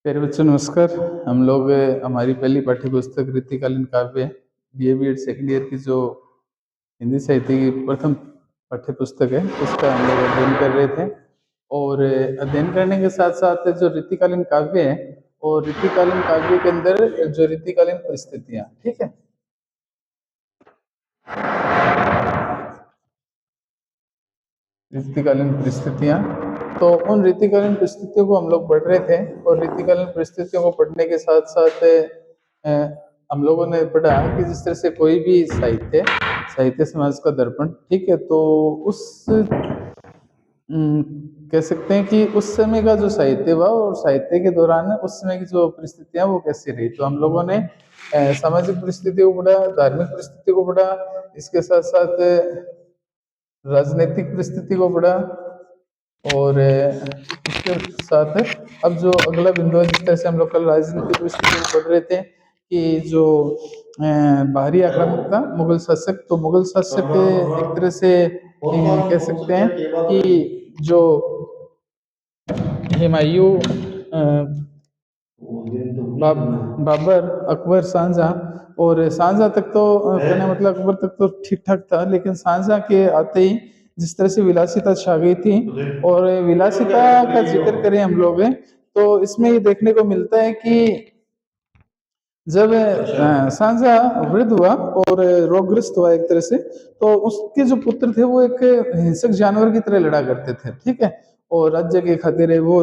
प्यारे बच्चों नमस्कार। हम लोग हमारी पहली पाठ्य पुस्तक रीतिकालीन काव्य BA B.Ed सेकेंड ईयर की जो हिंदी साहित्य की प्रथम पाठ्य पुस्तक है उसका हम लोग अध्ययन कर रहे थे। और अध्ययन करने के साथ साथ जो रीतिकालीन काव्य है और रीतिकालीन काव्य के अंदर जो रीतिकालीन परिस्थितियाँ, ठीक है, रीतिकालीन परिस्थितियाँ, तो उन रीतिकालीन परिस्थितियों को हम लोग पढ़ रहे थे। और रीतिकालीन परिस्थितियों को पढ़ने के साथ साथ हम लोगों ने पढ़ा कि जिस तरह से कोई भी साहित्य साहित्य समाज का दर्पण, ठीक है, तो उस कह सकते हैं कि उस समय का जो साहित्य हुआ और साहित्य के दौरान उस समय की जो परिस्थितियां वो कैसी रही। तो हम लोगों ने सामाजिक परिस्थितियों को पढ़ा, धार्मिक परिस्थिति को पढ़ा, इसके साथ साथ राजनीतिक परिस्थिति को पढ़ा। और उसके साथ अब जो अगला बिंदु है, जिस तरह से हम लोग कल राजनीतिक परिस्थिति को पढ़ रहे थे कि जो बाहरी आक्रामक था मुगल शासक, तो मुगल शासक एक तरह से कह सकते हैं कि जो हुमायूं, बाब, बाबर, अकबर, शाहजहां, और शाहजहां तक तो कहने मतलब अकबर तक तो ठीक ठाक था, लेकिन शाहजहां के आते ही जिस तरह से विलासिता छा गई थी। और विलासिता का जिक्र करें हम लोग तो इसमें ये देखने को मिलता है कि जब शाहजहां वृद्ध हुआ और रोगग्रस्त हुआ एक तरह से, तो उसके जो पुत्र थे वो एक हिंसक जानवर की तरह लड़ा करते थे, ठीक है। और राज्य के खातिर वो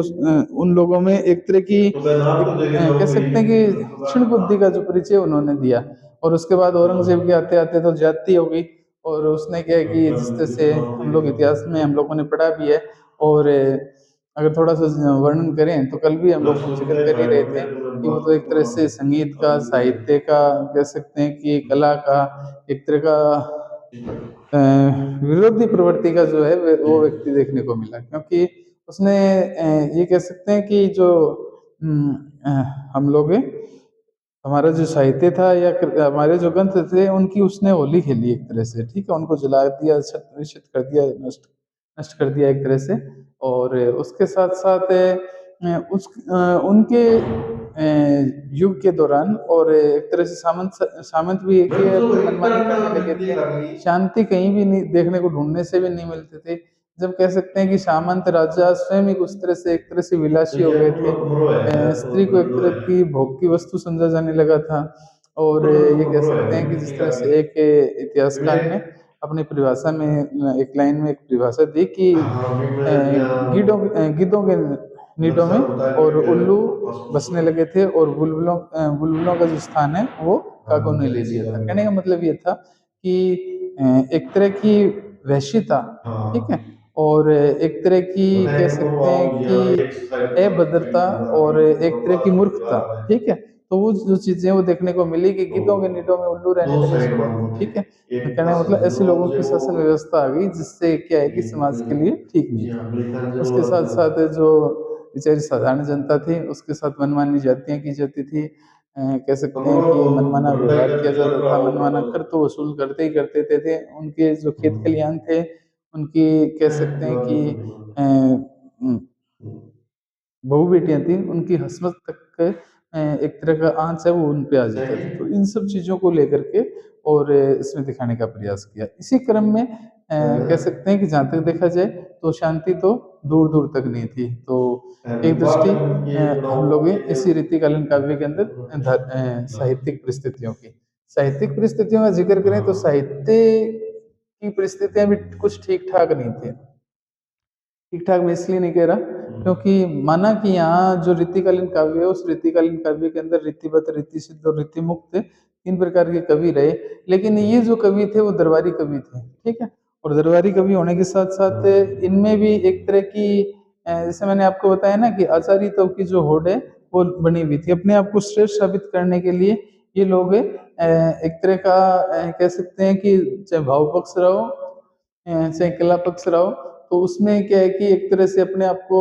उन लोगों में एक तरह की कह सकते हैं कि क्षीण बुद्धि का जो परिचय उन्होंने दिया। और उसके बाद औरंगजेब के आते आते तो ज्यादती हो गई। और उसने क्या है कि जिस तरह से हम लोग इतिहास में हम लोगों ने पढ़ा भी है। और अगर थोड़ा सा वर्णन करें तो कल भी हम लोग जिक्र कर ही रहे थे कि वो तो एक तरह से संगीत का, साहित्य का, कह सकते हैं कि कला का एक तरह का विरोधी प्रवृत्ति का जो है वो व्यक्ति देखने को मिला। क्योंकि उसने ये कह सकते हैं कि जो हम लोग हमारा जो साहित्य था या हमारे जो ग्रंथ थे उनकी उसने होली खेली एक तरह से, ठीक है, उनको जला दिया, छत निश्चित कर दिया, नष्ट नष्ट कर दिया एक तरह से। और उसके साथ साथ उनके युग के दौरान और एक तरह से सामंत भी एक ही अपनी मनमानी करने लगे थे। शांति कहीं भी नहीं देखने को ढूंढने से भी नहीं मिलते थे। जब कह सकते हैं कि सामंत राजा स्वयं ही उस तरह से एक तरह से विलासी हो गए थे, स्त्री को एक तरह की भोग की वस्तु समझा जाने लगा था। और ये कह सकते हैं कि जिस तरह से एक इतिहासकार ने अपनी परिभाषा में एक लाइन में एक परिभाषा दी कि गिद्धों के नीडों में और उल्लू बसने लगे थे और बुलबुलों का जो स्थान है वो काकों ने ले लिया था। कहने का मतलब ये था कि एक तरह की वैश्यता, ठीक है, और एक तरह की कह सकते हैं कि अभद्रता और एक तरह की मूर्खता, ठीक है। तो वो जो चीजें वो देखने को मिली कि गिद्धों के निडों में उल्लू रहने 2 लगे सेकंड शुरू बाद में, बोलते ठीक है। तो कहने का एक मतलब ऐसे लोगों की मुझे वो शासन व्यवस्था आ गई जिससे क्या है कि समाज के लिए ठीक नहीं जी हाँ, था। मेरे ख्याल से वो उसके साथ साथ जो बेचारी साधारण जनता थी उसके साथ मनमानी जातियां की जाती थी। कह सकते हैं कि मनमाना व्यवहार किया जाता था, मनमाना कर तो वसूल करते ही करते थे। उनके जो खेत खलिहान थे उनकी कह सकते हैं कि बहू बेटियां थी, उनकी हस्मत तक एक तरह का आंच है वो उन पे आ जाता था। तो इन सब चीज़ों को लेकर के और इसमें दिखाने का प्रयास किया। इसी क्रम में कह सकते हैं कि जहाँ तक देखा जाए तो शांति तो दूर दूर तक नहीं थी। तो एक दृष्टि हम लोग इसी रीतिकालीन काव्य के अंदर साहित्यिक परिस्थितियों की, साहित्यिक परिस्थितियों का जिक्र करें तो साहित्य की परिस्थितियां भी कुछ ठीक ठाक नहीं थी। ठीक ठाक मैं इसलिए नहीं कह रहा क्योंकि माना कि यहाँ जो रीतिकालीन काव्य है उस रीतिकालीन काव्य के अंदर रीतिबद्ध, रीति सिद्ध और रीति मुक्त तीन प्रकार के कवि रहे। लेकिन ये जो कवि थे वो दरबारी कवि थे, ठीक है। और दरबारी कवि होने के साथ साथ इनमें भी एक तरह की जैसे मैंने आपको बताया ना कि आचार्यता की जो होड़ है वो बनी हुई थी। अपने आप को श्रेष्ठ साबित करने के लिए ये लोग एक तरह का कह सकते हैं कि चाहे भाव पक्ष रहो चाहे कला पक्ष रहो, तो उसमें क्या है कि एक तरह से अपने आप को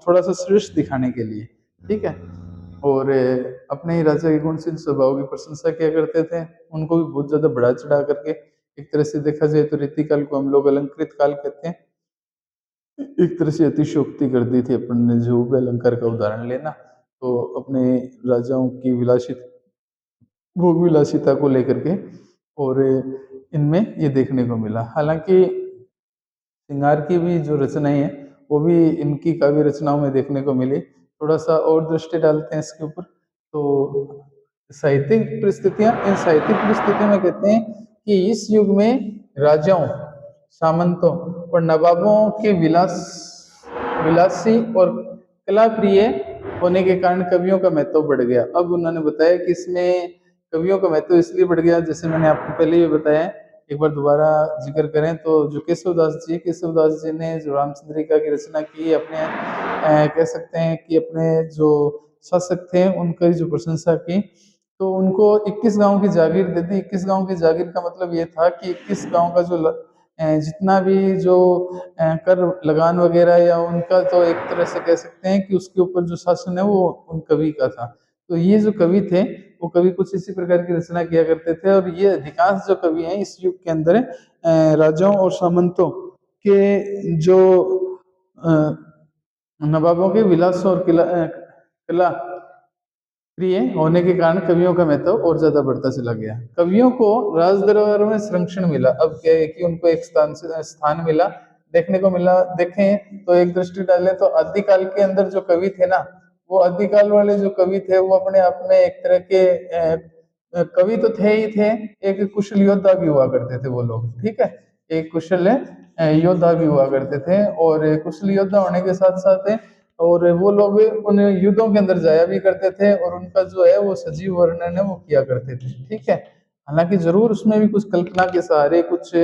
थोड़ा सा श्रेष्ठ दिखाने के लिए, ठीक है। और अपने ही राजा के गुणशील स्वभाव की प्रशंसा किया करते थे। उनको भी बहुत ज्यादा बढ़ा चढ़ा करके एक तरह से देखा जाए तो रीतिकाल को हम लोग अलंकृत काल कहते हैं। एक तरह से अतिशयोक्ति कर दी थी अपन ने, जो भी अलंकार का उदाहरण लेना तो अपने राजाओं की भोग विलासिता को लेकर के, और इनमें ये देखने को मिला। हालांकि श्रृंगार की भी जो रचनाएं हैं वो भी इनकी काव्य रचनाओं में देखने को मिली। थोड़ा सा और दृष्टि डालते हैं इसके ऊपर, तो इन साहित्यिक परिस्थितियों में कहते हैं कि इस युग में राजाओं, सामंतों और नवाबों के विलासी और कला प्रिय होने के कारण कवियों का महत्व बढ़ गया। अब उन्होंने बताया कि इसमें कवियों का महत्व इसलिए बढ़ गया, जैसे मैंने आपको पहले भी बताया, एक बार दोबारा जिक्र करें तो जो केशवदास जी ने जो रामचंद्रिका की रचना की, अपने कह सकते हैं कि अपने जो शासक थे उनकी जो प्रशंसा की, तो उनको 21 गांव की जागीर दे दी। 21 गांव की जागीर का मतलब ये था कि 21 गांव का जो जितना भी जो कर लगान वगैरह या उनका, तो एक तरह से कह सकते हैं कि उसके ऊपर जो शासन है वो उन कवि का था। तो ये जो कवि थे वो कवि कुछ इसी प्रकार की रचना किया करते थे, और ये अधिकांश जो कवि हैं इस युग के अंदर राजाओं और सामंतों के जो अ, नवाबों के विलास और कला प्रिय होने के कारण कवियों का महत्व और ज्यादा बढ़ता चला गया। कवियों को राज दरबार में संरक्षण मिला। अब क्या है कि उनको एक स्थान मिला, देखने को मिला। देखें तो एक दृष्टि डालें तो आदिकाल के अंदर जो कवि थे ना, वो आदिकाल वाले जो कवि थे वो अपने आप में एक तरह के कवि तो थे ही थे, एक कुशल योद्धा भी हुआ करते थे वो लोग, ठीक है। एक कुशल योद्धा भी हुआ करते थे, और कुशल योद्धा होने के साथ साथ और वो लोग उन युद्धों के अंदर जाया भी करते थे, और उनका जो है वो सजीव वर्णन है वो किया करते थे, ठीक है। हालांकि जरूर उसमें भी कुछ कल्पना के सहारे, कुछ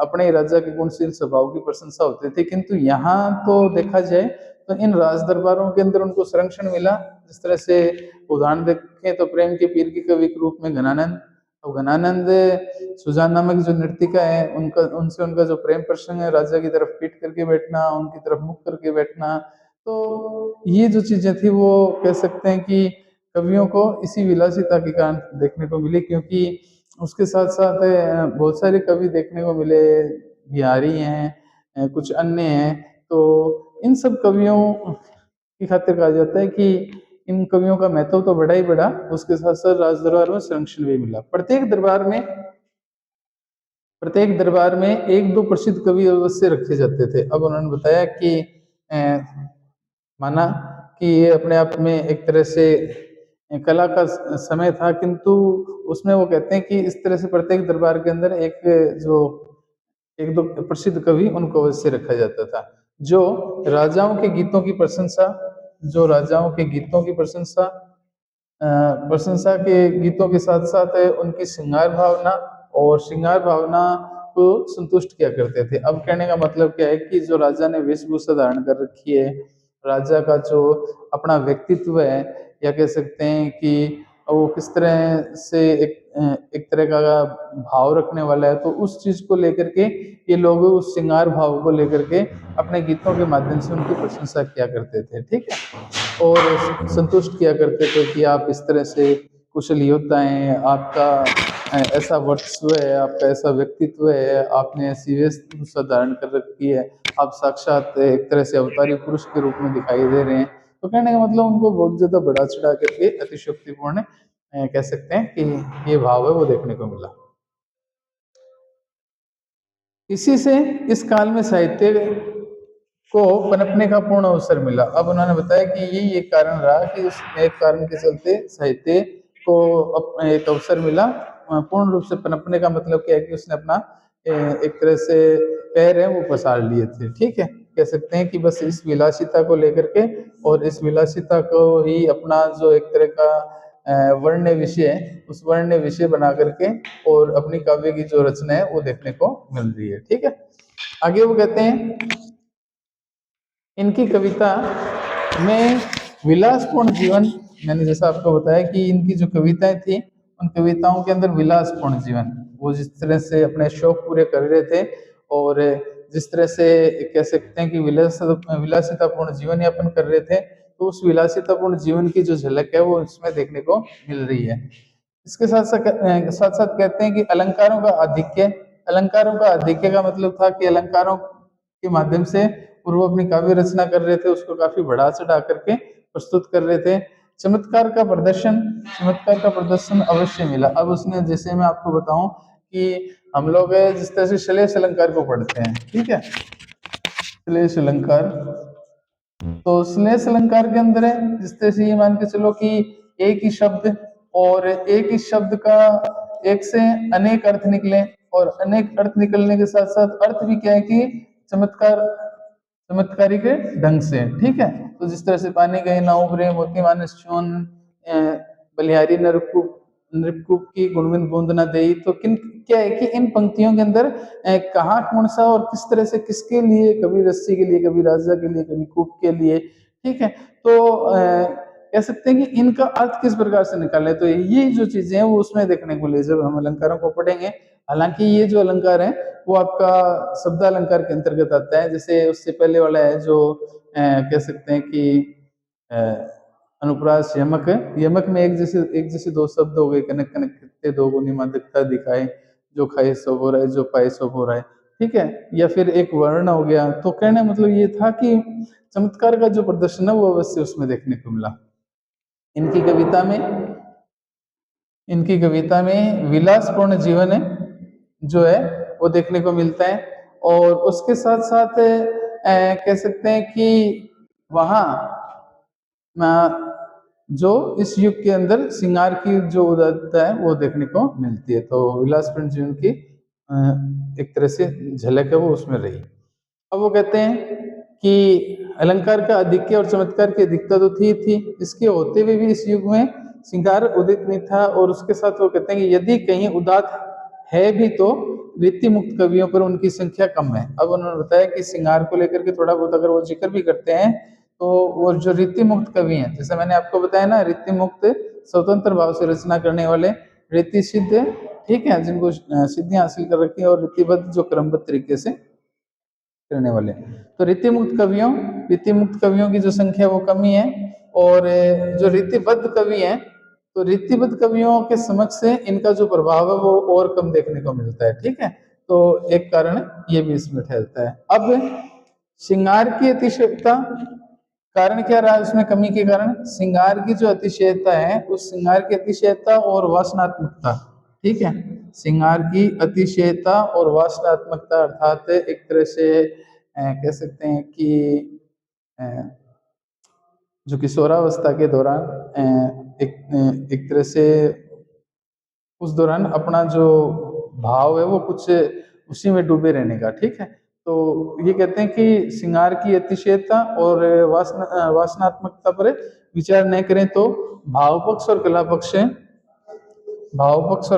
अपने राजा के गुणशील स्वभाव की प्रशंसा होती थी, किंतु यहाँ तो देखा जाए तो इन राज दरबारों के अंदर उनको संरक्षण मिला। जिस तरह से उदाहरण देखें तो प्रेम के पीर के कवि के रूप में घनानंद, और घनानंद सुजान नामक जो नर्तिका है उनका, उनसे उनका जो प्रेम प्रसंग है, राजा की तरफ पीट करके बैठना, उनकी तरफ मुख करके बैठना, तो ये जो चीजें थी वो कह सकते हैं कि कवियों को इसी विलासिता के कारण देखने को मिली। क्योंकि उसके साथ साथ बहुत सारे कवि देखने को मिले, बिहारी हैं, कुछ अन्य हैं, तो इन सब कवियों की खातिर कहा जाता है कि इन कवियों का महत्व तो बढ़ा ही बढ़ा, उसके साथ साथ राज दरबार में संरक्षण भी मिला। प्रत्येक दरबार में एक दो प्रसिद्ध कवि अवश्य रखे जाते थे। अब उन्होंने बताया कि माना कि ये अपने आप में एक तरह से कला का समय था, किंतु उसमें वो कहते हैं कि इस तरह से प्रत्येक दरबार के अंदर जो एक दो प्रसिद्ध कवि उनको अवश्य रखा जाता था, जो राजाओं के गीतों की प्रशंसा जो राजाओं के गीतों की प्रशंसा के गीतों के साथ साथ उनकी श्रृंगार भावना को संतुष्ट किया करते थे। अब कहने का मतलब क्या है कि जो राजा ने वेशभूषा धारण कर रखी है, राजा का जो अपना व्यक्तित्व है, या कह सकते हैं कि वो किस तरह से एक तरह का भाव रखने वाला है, तो उस चीज को लेकर के ये लोग उस श्रृंगार भाव को लेकर के अपने गीतों के माध्यम से उनकी प्रशंसा किया करते थे, ठीक है। और संतुष्ट किया करते थे कि आप इस तरह से कुशल योद्धा हैं, आपका ऐसा वर्चस्व है, आपका ऐसा व्यक्तित्व है, आपने ऐसी वेशभूषा धारण कर रखी है, आप साक्षात एक तरह से अवतारी पुरुष के रूप में दिखाई दे रहे हैं। तो कहने का मतलब उनको बहुत ज्यादा बढ़ा चढ़ा करके अतिशयोक्तिपूर्ण कह सकते हैं कि ये भाव है वो देखने को मिला। इसी से इस काल में साहित्य को पनपने का पूर्ण अवसर मिला। अब उन्होंने बताया कि यही एक कारण रहा कि उस एक कारण के चलते साहित्य को एक अवसर मिला पूर्ण रूप से पनपने का। मतलब क्या है कि उसने अपना एक तरह से पैर है वो पसार लिए थे, ठीक है। कह सकते हैं कि बस इस विलासिता को लेकर के, और इस विलासिता को ही अपना जो एक तरह का वर्ण विषय है, उस वर्ण विषय बना करके और अपनी काव्य की जो रचना है वो देखने को मिल रही है, ठीक है। आगे वो कहते हैं इनकी कविता में विलासपूर्ण जीवन, मैंने जैसा आपको बताया कि इनकी जो कविताएं थी उन कविताओं के अंदर विलासपूर्ण जीवन, वो जिस तरह से अपने शौक पूरे कर रहे थे, और जिस तरह से कह सकते हैं कि विलासितापूर्ण जीवन यापन कर रहे थे, तो उस विलासितापूर्ण जीवन की जो झलक है वो इसमें देखने को मिल रही है। इसके साथ साथ कहते हैं कि अलंकारों का आधिक्य का मतलब था कि अलंकारों के माध्यम से, और वो अपनी काव्य रचना कर रहे थे, उसको काफी बढ़ा चढ़ा करके प्रस्तुत कर रहे थे। चमत्कार का प्रदर्शन अवश्य मिला। अब उसने, जैसे मैं आपको बताऊं कि हम लोग जिस तरह से श्लेष अलंकार को पढ़ते हैं, ठीक है, श्लेष अलंकार, तो श्लेष अलंकार के अंदर है जिस तरह से ये मान के चलो कि एक ही शब्द, और एक ही शब्द का एक से अनेक अर्थ निकले, और अनेक अर्थ निकलने के साथ साथ अर्थ भी क्या है कि चमत्कार, चमत्कारिक ढंग से, ठीक है। तो जिस तरह से पानी गए ना उभरे, मोती मानस चून, बलिहारी नरकूप, नृपकूप की गुणविन बूंद न देई, तो किन, क्या है कि इन पंक्तियों के अंदर कहाँ कौन सा और किस तरह से किसके लिए, कभी रस्सी के लिए, कभी राजा के लिए, कभी कूप के लिए, ठीक है। तो कह सकते हैं कि इनका अर्थ किस प्रकार से निकाले, तो ये जो चीजें हैं वो उसमें देखने को लिए जब हम अलंकारों को पढ़ेंगे। हालांकि ये जो अलंकार है वो आपका शब्द अलंकार के अंतर्गत आता है। जैसे उससे पहले वाला है जो कह सकते हैं कि अ, अनुप्रास यमक है, यमक में एक जैसे दो शब्द हो गए, कनक कनक कितने दो गुनी मादकता दिखाए, जो खाए सो हो रहा है, जो पाए सो हो रहा है, ठीक है। या फिर एक वर्ण हो गया। तो कहने मतलब ये था कि चमत्कार का जो प्रदर्शन है वो अवश्य उसमें देखने को मिला। इनकी कविता में इनकी कविता में विलासपूर्ण जीवन है जो है वो देखने को मिलता है। और उसके साथ साथ कह सकते हैं कि वहाँ जो इस युग के अंदर श्रृंगार की जो उदारता है वो देखने को मिलती है। तो विलासपूर्ण जीवन की एक तरह से झलक है वो उसमें रही। अब वो कहते हैं कि अलंकार का अधिक्य और चमत्कार की अधिकता तो थी, इसके होते हुए भी इस युग में श्रृंगार उदित नहीं था। और उसके साथ वो कहते हैं कि यदि कहीं उदात है भी तो रीति मुक्त कवियों पर उनकी संख्या कम है। अब उन्होंने बताया कि श्रृंगार को लेकर के थोड़ा बहुत अगर वो जिक्र भी करते हैं, तो वो जो रीति मुक्त कवि हैं, जैसे मैंने आपको बताया ना, रीति मुक्त स्वतंत्र भाव से रचना करने वाले, रीति सिद्ध, ठीक है, जिनको सिद्धियां हासिल कर रखी है, और रीतिबद्ध जो क्रमबद्ध तरीके से करने वाले। तो रीति मुक्त कवियों की जो संख्या वो कमी है। और जो रीतिबद्ध कवि हैं, तो रीतिबद्ध कवियों के समक्ष से इनका जो प्रभाव है वो और कम देखने को मिलता है, ठीक है। तो एक कारण ये भी इसमें ठहरता है। अब श्रृंगार की अतिशयता, कारण क्या रहा उसमें कमी के कारण? श्रृंगार की जो अतिशयता है, उस श्रृंगार की अतिशयता और वासनात्मकता, ठीक है, श्रृंगार की अतिशयता और वासनात्मकता, अर्थात एक तरह से कह सकते हैं कि अ, जो किशोरावस्था के दौरान एक तरह से उस दौरान अपना जो भाव है वो कुछ उसी में डूबे रहने का, ठीक है। तो ये कहते हैं कि श्रृंगार की अतिशयता और वासनात्मकता पर विचार न करें तो भाव पक्ष और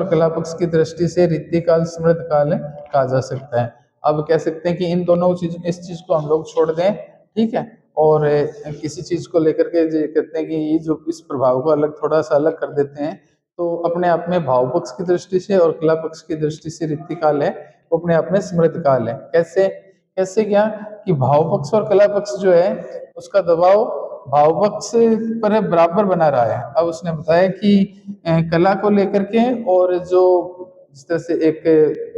कला पक्ष, की दृष्टि से रीतिकाल समृद्ध काल कहा जा सकता है। अब कह सकते हैं कि इन दोनों चीज, इस चीज को हम लोग छोड़ दें, ठीक है, और किसी चीज को लेकर के जो कहते हैं कि ये जो इस प्रभाव को अलग, थोड़ा सा अलग कर देते हैं, तो अपने आप में भाव पक्ष की दृष्टि से और कला पक्ष की दृष्टि से रीतिकाल है वो अपने आप में समृद्ध काल है। कैसे? कैसे क्या कि भाव पक्ष और कला पक्ष जो है उसका दबाव भाव पक्ष पर बराबर बना रहा है। अब उसने बताया कि कला को लेकर के, और जो जिस तरह से एक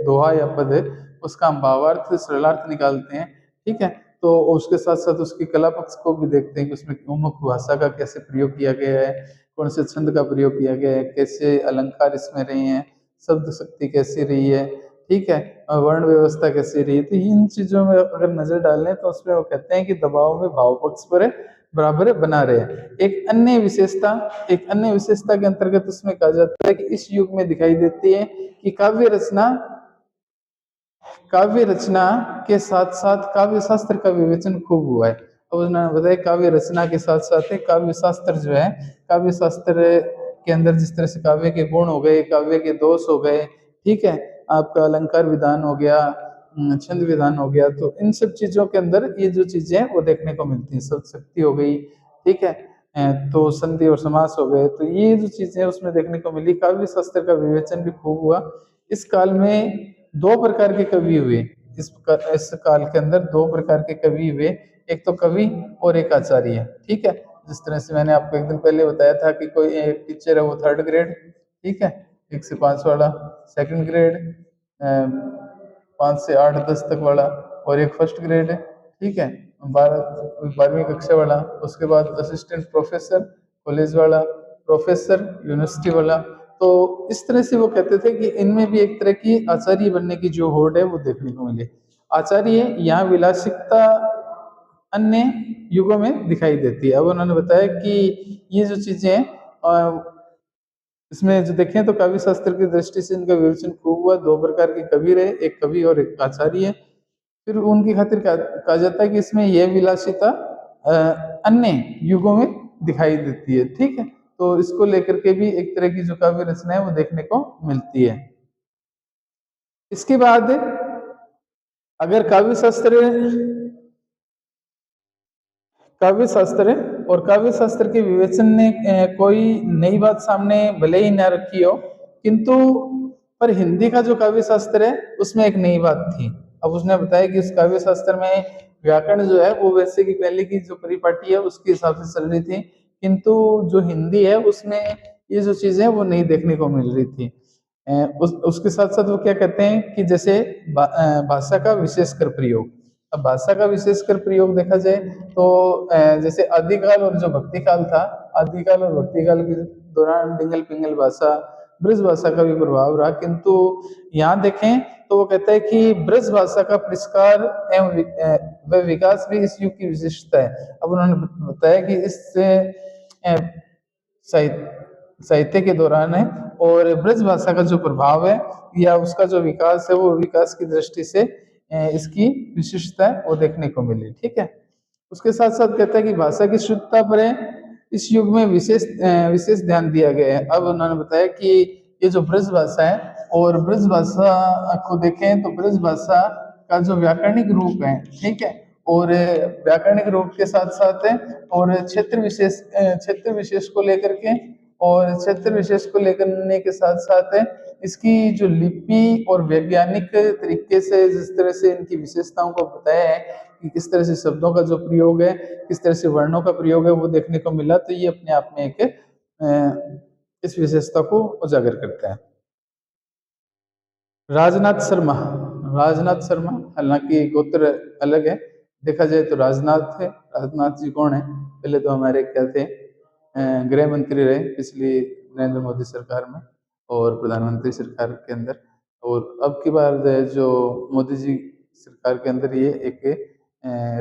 दोहा या पद है उसका हम भावार्थ सरलार्थ निकालते हैं, ठीक है, तो उसके साथ साथ उसकी कला पक्ष को भी देखते हैं कि उसमें उन्मुख भाषा का कैसे प्रयोग किया गया है, कौन से छंद का प्रयोग किया गया है, कैसे अलंकार इसमें रहे हैं, शब्द शक्ति कैसी रही है, ठीक है, वर्ण व्यवस्था कैसी रही है। तो इन चीजों में अगर नजर डालें तो उसमें वो कहते हैं कि दबाव में भाव पक्ष पर बराबर बना रहे। एक अन्य विशेषता के अंतर्गत उसमें कहा जाता है कि इस युग में दिखाई देती है कि काव्य रचना के साथ साथ काव्य शास्त्र का विवेचन खूब हुआ है। अब उन्होंने बताया काव्य रचना के साथ साथ काव्य शास्त्र जो है, काव्य शास्त्र के अंदर जिस तरह से काव्य के गुण हो गए, काव्य के दोष हो गए, ठीक है, आपका अलंकार विधान हो गया, छंद विधान हो गया, तो इन सब चीजों के अंदर ये जो चीजें हैं वो देखने को मिलती है। शब्द शक्ति हो गई, ठीक है, तो संधि और समास हो गए, तो ये जो चीजें उसमें देखने को मिली। काव्य शास्त्र का विवेचन भी खूब हुआ। इस काल में दो प्रकार के कवि हुए। इस काल के अंदर दो प्रकार के कवि हुए, एक तो कवि और एक आचार्य, ठीक है। जिस तरह से मैंने आपको एक दिन पहले बताया था कि कोई एक टीचर है वो 3rd ग्रेड, ठीक है, 1 से 5 वाला, 2nd ग्रेड 5 से 8 10 तक वाला, और एक 1st ग्रेड है, ठीक है। 12वीं कक्षा वाला, उसके बाद असिस्टेंट प्रोफेसर कॉलेज वाला, प्रोफेसर यूनिवर्सिटी वाला। तो इस तरह से वो कहते थे कि इनमें भी एक तरह की आचार्य बनने की जो होड़ है वो देखने को मिली। आचार्य यहाँ विलासिकता अन्य युगों में दिखाई देती है। अब उन्होंने बताया कि ये जो चीजें हैं इसमें जो देखें तो काव्य शास्त्र की दृष्टि से इनका विवेचन खूब हुआ। दो प्रकार के कवि रहे, एक कवि और एक आचार्य। फिर उनकी खातिर कहा जाता है कि इसमें यह विलासिता अन्य युगों में दिखाई देती है। ठीक है, तो इसको लेकर के भी एक तरह की जो काव्य रचना है वो देखने को मिलती है। इसके बाद अगर काव्य शास्त्र और काव्य शास्त्र के विवेचन ने कोई नई बात सामने भले ही न रखी हो, किंतु पर हिंदी का जो काव्य शास्त्र है उसमें एक नई बात थी। अब उसने बताया कि उस काव्य शास्त्र में व्याकरण जो है वो वैसे की पहले की जो परिपाटी है उसके हिसाब से चल रही थी, किंतु जो हिंदी है उसमें ये जो चीजें वो नहीं देखने को मिल रही थी। उसके साथ साथ वो क्या कहते हैं कि जैसे भाषा का विशेषकर प्रयोग। अब भाषा का विशेषकर प्रयोग देखा जाए तो जैसे आदिकाल और जो भक्ति काल था, आदिकाल और भक्ति काल के दौरान डिंगल पिंगल भाषा, ब्रज भाषा का भी प्रभाव रहा, किंतु यहाँ देखें तो वो कहता है कि ब्रज भाषा का परिष्कार एवं व विकास भी इस युग की विशिष्टता है। अब उन्होंने बताया कि इस साहित्य के दौरान है और ब्रज भाषा का जो प्रभाव है या उसका जो विकास है वो विकास की दृष्टि से इसकी विशिष्टता है वो देखने को मिली। ठीक है, उसके साथ साथ कहता है कि भाषा की शुद्धता पर इस युग में विशेष ध्यान दिया गया है। अब उन्होंने बताया कि ये जो ब्रज भाषा है और ब्रज भाषा को देखें तो ब्रज भाषा का जो व्याकरणिक रूप है, ठीक है, और व्याकरणिक रूप के साथ साथ है और क्षेत्र विशेष को लेकर के और क्षेत्र विशेष को लेकर के साथ साथ है इसकी जो लिपि और वैज्ञानिक तरीके से जिस तरह से इनकी विशेषताओं को बताया है कि किस तरह से शब्दों का जो प्रयोग है, किस तरह से वर्णों का प्रयोग है वो देखने को मिला। तो ये अपने आप में एक इस विशेषता को उजागर करता है। राजनाथ शर्मा, राजनाथ शर्मा हालांकि गोत्र अलग है, देखा जाए तो राजनाथ है। राजनाथ जी कौन है? पहले तो हमारे क्या थे, गृह मंत्री रहे पिछली नरेंद्र मोदी सरकार में और प्रधानमंत्री सरकार के अंदर, और अब की बार जो मोदी जी सरकार के अंदर ये एक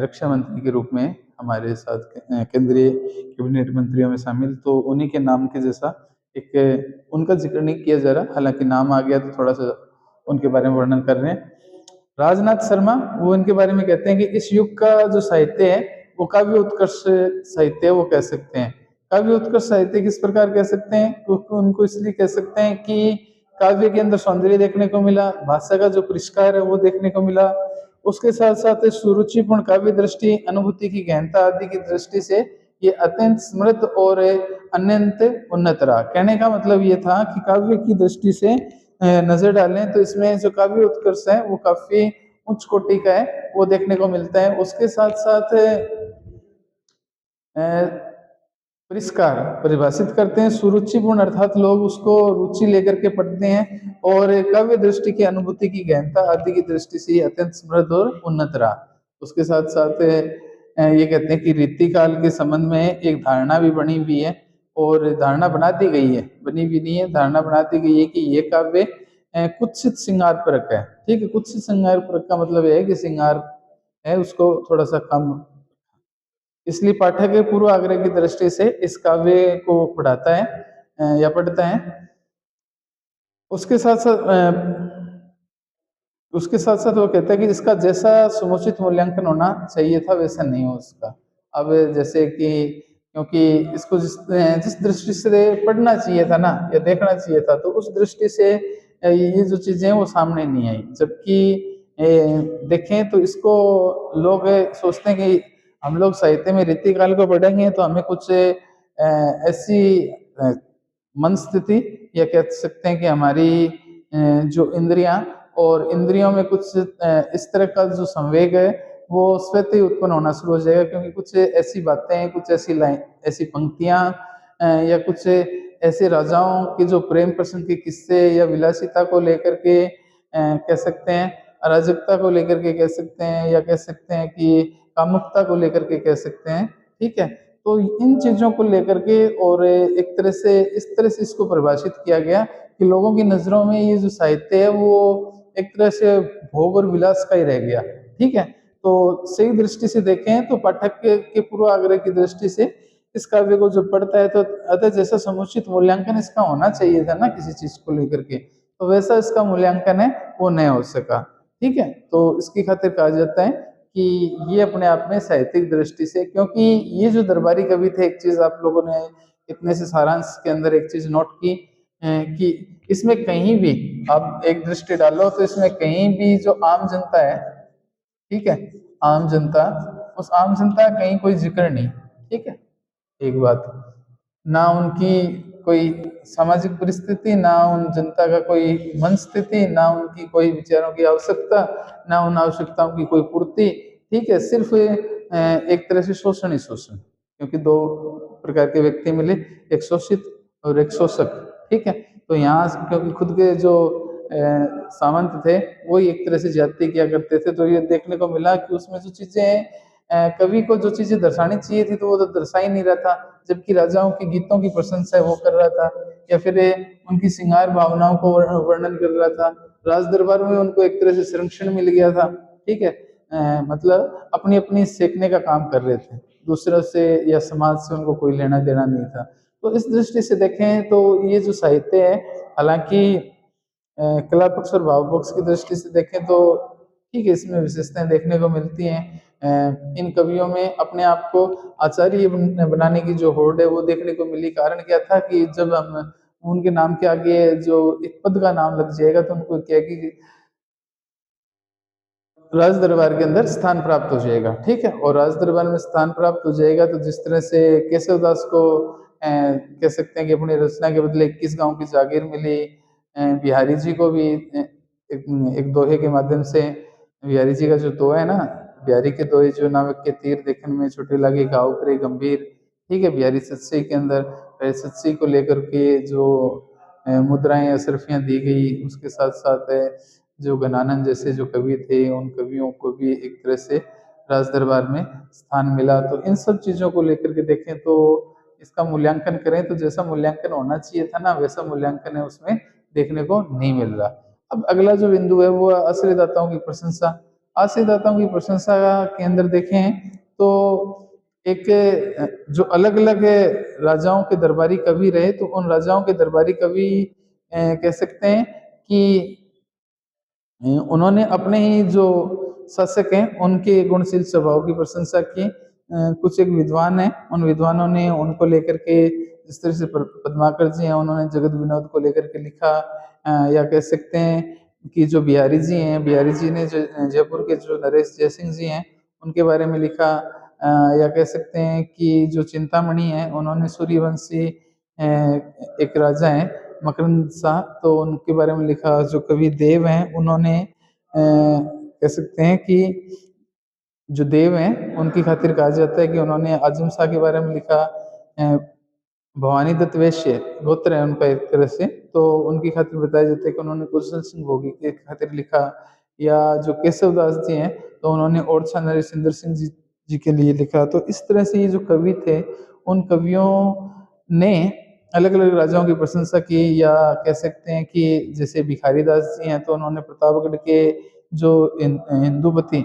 रक्षा मंत्री के रूप में हमारे साथ केंद्रीय कैबिनेट मंत्रियों में शामिल। तो उन्हीं के नाम के जैसा एक उनका जिक्र नहीं किया जा रहा, हालांकि नाम आ गया तो थोड़ा सा उनके बारे में वर्णन कर रहे हैं। राजनाथ शर्मा वो इनके बारे में कहते हैं कि इस युग का जो साहित्य है वो काव्य उत्कर्ष साहित्य वो कह सकते हैं। काव्य उत्कर्ष साहित्य किस प्रकार कह सकते हैं? तो उनको इसलिए कह सकते हैं कि काव्य के अंदर सौंदर्य देखने को मिला, भाषा का जो परिष्कार है वो देखने को मिला, उसके साथ साथ सुरुचिपूर्ण काव्य दृष्टि, अनुभूति की गहनता आदि की दृष्टि से ये अत्यंत समृद्ध और अत्यंत उन्नत रहा। कहने का मतलब ये था कि काव्य की दृष्टि से नजर डालें तो इसमें जो काव्य उत्कर्ष है वो काफी उच्च कोटि का है वो देखने को मिलता है। उसके साथ साथ परिष्कार परिभाषित करते हैं सुरुचिपूर्ण, अर्थात लोग उसको रुचि लेकर के पढ़ते हैं और काव्य दृष्टि की अनुभूति की गहनता आदि की दृष्टि से अत्यंत समृद्ध और उन्नत रहा। उसके साथ साथ ये कहते हैं कि रीतिकाल के संबंध में एक धारणा भी बनी हुई है और धारणा बना दी गई है, बनी भी नहीं है, धारणा बना दी गई है कि ये काव्य कुत्सित श्रृंगार परक है। ठीक है, कुत्सित श्रृंगार परक का मतलब है कि श्रृंगार है उसको थोड़ा सा कम, इसलिए पाठक पूर्व आग्रह की दृष्टि से इस काव्य को पढ़ाता है या पढ़ता है। उसके साथ साथ वो कहता है कि इसका जैसा समुचित मूल्यांकन होना चाहिए था वैसा नहीं हो उसका। अब जैसे कि क्योंकि इसको जिस दृष्टि से पढ़ना चाहिए था ना या देखना चाहिए था तो उस दृष्टि से ये जो चीजें वो सामने नहीं आई। जबकि देखें तो इसको लोग सोचते हैं कि हम लोग साहित्य में रीतिकाल को पढ़ेंगे तो हमें कुछ ऐसी मन स्थिति या कह सकते हैं कि हमारी जो इंद्रियां और इंद्रियों में कुछ इस तरह का जो संवेग है वो स्वतः ही उत्पन्न होना शुरू हो जाएगा, क्योंकि कुछ ऐसी बातें, कुछ ऐसी लाइन, ऐसी पंक्तियां या कुछ ऐसे राजाओं के जो प्रेम प्रसंग के किस्से या विलासिता को लेकर के कह सकते हैं, अराजकता को लेकर के कह सकते हैं, या कह सकते हैं कि कामुकता को लेकर के कह सकते हैं, ठीक है। तो इन चीजों को लेकर के और एक तरह से इस तरह से इसको परिभाषित किया गया कि लोगों की नजरों में ये जो साहित्य है वो एक तरह से भोग और विलास का ही रह गया, ठीक है। तो सही दृष्टि से देखें तो पाठक के पूर्वाग्रह की दृष्टि से इस काव्य को जो पढ़ता है तो अतः जैसा समुचित मूल्यांकन इसका होना चाहिए था ना किसी चीज को लेकर के, तो वैसा इसका मूल्यांकन है वो नहीं हो सका, ठीक है। तो इसकी खातिर कहा जाता है कि ये अपने आप में साहित्यिक दृष्टि से, क्योंकि ये जो दरबारी कवि थे, एक चीज आप लोगों ने इतने से सारांश के अंदर एक चीज नोट की कि इसमें कहीं भी आप एक दृष्टि डालो तो इसमें कहीं भी जो आम जनता है, ठीक है, आम जनता, उस आम जनता का कहीं कोई जिक्र नहीं, ठीक है। एक बात, ना उनकी कोई सामाजिक परिस्थिति, ना उन जनता का कोई मन स्थिति, ना उनकी कोई विचारों की आवश्यकता, ना उन आवश्यकताओं की कोई पूर्ति, ठीक है। सिर्फ एक तरह से शोषण ही शोषण, क्योंकि दो प्रकार के व्यक्ति मिले, एक शोषित और एक शोषक, ठीक है। तो यहाँ क्योंकि खुद के जो सामंत थे वही एक तरह से ज्यादती किया करते थे, तो ये देखने को मिला कि उसमें जो चीजें कवि को जो चीजें दर्शानी चाहिए थी तो वो तो दर्शा ही नहीं रहा था, जबकि राजाओं के गीतों की प्रशंसा है वो कर रहा था, या फिर उनकी श्रृंगार भावनाओं को वर्णन कर रहा था। राज दरबार में उनको एक तरह से संरक्षण मिल गया था, ठीक है। मतलब अपनी अपनी सेकने का काम कर रहे थे, दूसरों से या समाज से उनको कोई लेना देना नहीं था। तो इस दृष्टि से देखें तो ये जो साहित्य है, हालांकि कला पक्ष और भाव पक्ष की दृष्टि से देखें तो ठीक है, इसमें विशेषताएं देखने को मिलती हैं। इन कवियों में अपने आप को आचार्य बनाने की जो होड़ है वो देखने को मिली। कारण क्या था कि जब हम उनके नाम के आगे जो एक पद का नाम लग जाएगा तो उनको क्या कि राज दरबार के अंदर स्थान प्राप्त हो जाएगा, ठीक है। और राज दरबार में स्थान प्राप्त हो जाएगा तो जिस तरह से केशवदास को कह सकते हैं कि अपनी रचना के बदले 21 गांव की जागीर मिली, बिहारी जी को भी एक दोहे के माध्यम से, बिहारी जी का जो दोहा है ना, बिहारी के दोहे जो नाविक के तीर देखने में छोटे लगे घाव करे गंभीर, ठीक है। बिहारी सच्चाई के अंदर सच्चाई को लेकर के जो मुद्राएं असरफियां दी गई, उसके साथ साथ जो गणानंद जैसे जो कवि थे उन कवियों को भी एक तरह से राज दरबार में स्थान मिला। तो इन सब चीजों को लेकर के देखें तो इसका मूल्यांकन करें तो जैसा मूल्यांकन होना चाहिए था ना वैसा मूल्यांकन है उसमें देखने को नहीं मिल रहा। अब अगला जो बिंदु है वो आश्रयदाताओं की प्रशंसा। आश्रयदाताओं की प्रशंसा के अंदर देखें तो एक जो अलग अलग राजाओं के दरबारी कवि रहे तो उन राजाओं के दरबारी कवि कह सकते हैं कि उन्होंने अपने ही जो शासक हैं उनके गुणशील स्वभाव की प्रशंसा की। कुछ एक विद्वान हैं, उन विद्वानों ने उनको लेकर के जिस तरह से पद्माकर जी हैं उन्होंने जगत विनोद को लेकर के लिखा, या कह सकते हैं कि जो बिहारी जी हैं, बिहारी जी ने जो जयपुर के जो नरेश जयसिंह जी हैं उनके बारे में लिखा, या कह सकते हैं कि जो चिंतामणि हैं उन्होंने सूर्यवंशी एक राजा हैं मकरंद शाह, तो उनके बारे में लिखा। जो कवि देव हैं उन्होंने कह सकते हैं कि जो देव हैं उनकी खातिर कहा जाता है कि उन्होंने आजम शाह के बारे में लिखा। भवानी दत्त वैश्य गोत्र है उनका एक तरह से, तो उनकी खातिर बताया जाता है कि उन्होंने कुशल सिंह भोगी के खातिर लिखा। या जो केशव दास जी हैं तो उन्होंने ओरछा नरेशिंद्र सिंह जी के लिए लिखा। तो इस तरह से ये जो कवि थे उन कवियों ने अलग अलग राजाओं की प्रशंसा की। या कह सकते हैं कि जैसे भिखारी दास जी हैं तो उन्होंने प्रतापगढ़ के जो हिंदूपति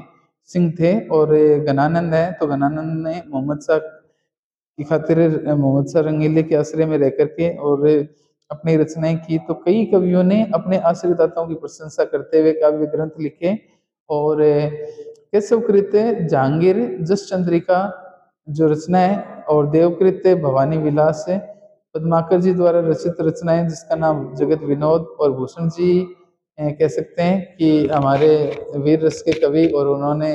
सिंह थे, और गणानंद है तो गणानंद ने मोहम्मद शाह की खातिर मोहम्मद शाह रंगीले के आश्रय में रह करके और अपनी रचनाएं की। तो कई कवियों ने अपने आश्रयदाताओं की प्रशंसा करते हुए काव्य ग्रंथ लिखे। और केशवकृत जहांगीर जस चंद्रिका जो रचना है, और देवकृत भवानी विलास है, पद्माकर जी द्वारा रचित रचनाएं जिसका नाम जगत विनोद, और भूषण जी कह सकते हैं कि हमारे वीर रस के कवि, और उन्होंने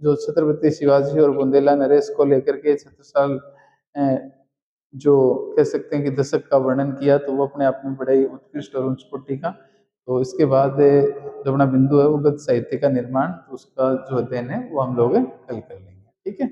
जो छत्रपति शिवाजी और बुंदेला नरेश को लेकर के छत्रसाल जो कह सकते हैं कि दशक का वर्णन किया, तो वो अपने आप में बड़ा ही उत्कृष्ट और उच्च कोटि का। तो इसके बाद जो अपना बिंदु है वो गद्य साहित्य का निर्माण, तो उसका जो अध्ययन है वो हम लोग कल कर लेंगे, ठीक है।